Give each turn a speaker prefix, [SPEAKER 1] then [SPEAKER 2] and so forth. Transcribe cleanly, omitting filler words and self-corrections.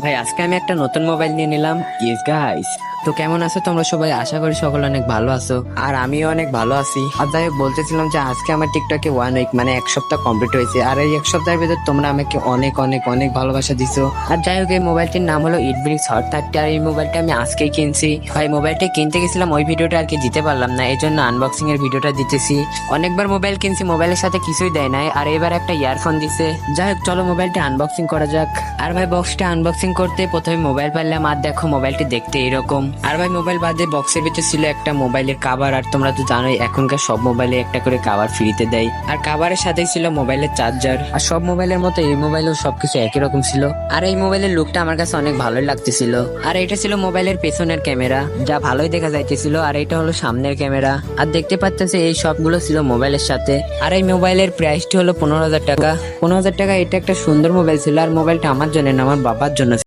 [SPEAKER 1] ভাই আজকে আমি একটা নতুন মোবাইল নিয়ে নিলাম। ইয়েস গাইস, তো কেমন আছো তোমরা সবাই? আশা করি সকলে অনেক ভালো আছো, আর আমিও অনেক ভালো আছি। আর যাই হোক, বলতেছিলাম যে আজকে আমার টিকটকে 1 উইক মানে 1 সপ্তাহ কমপ্লিট হয়েছে, আর এই 1 সপ্তাহের ভিতর তোমরা আমাকে অনেক অনেক অনেক ভালোবাসা দিছো। আর যাই হোক, এই মোবাইলটির নাম হলো ইনফিনিক্স হট 30, আর এই মোবাইলটা আমি আজকেই কিনছি। ভাই মোবাইলটা কিনতে গেছিলাম, ওই ভিডিওটা আর কি দিতে পারলাম না, এই জন্য আনবক্সিং এর ভিডিওটা দিতেছি। অনেকবার মোবাইল কিনছি, মোবাইলের সাথে কিছুই দেয় নাই, আর এবার একটা ইয়ারফোন দিছে। যাই হোক, চলো মোবাইলটা আনবক্সিং করা যাক। আর ভাই বক্সটা আনবক্সিং করতে প্রথমে মোবাইল পারলাম, আর দেখো মোবাইলটি দেখতে এরকম। আর ভাই মোবাইল বাদে বক্সের ভিতরে ছিল একটা মোবাইলের কাভার, আর তোমরা তো জানোই এখনকার সব মোবাইলে একটা করে কাভার ফ্রিতে দেয়। আর কাভারের সাথেই ছিল মোবাইলের চার্জার। আর সব মোবাইলের মতো এই মোবাইলেও সবকিছু একই রকম ছিল। আর এই মোবাইলের লুকটা আমার কাছে অনেক ভালোই লাগতেছিল। আর এটা ছিল মোবাইলের পেছনের ক্যামেরা, যা ভালোই দেখা যাইতেছিল। আর এটা হলো সামনের ক্যামেরা। আর দেখতে পাচ্ছেন এই সবগুলো ছিল মোবাইলের সাথে। আর এই মোবাইলের প্রাইসটি হলো 15,000 টাকা। 15,000 টাকা। এটা একটা সুন্দর মোবাইল ছিল, আর মোবাইলটা আমার জন্য না, আমার বাবার জন্য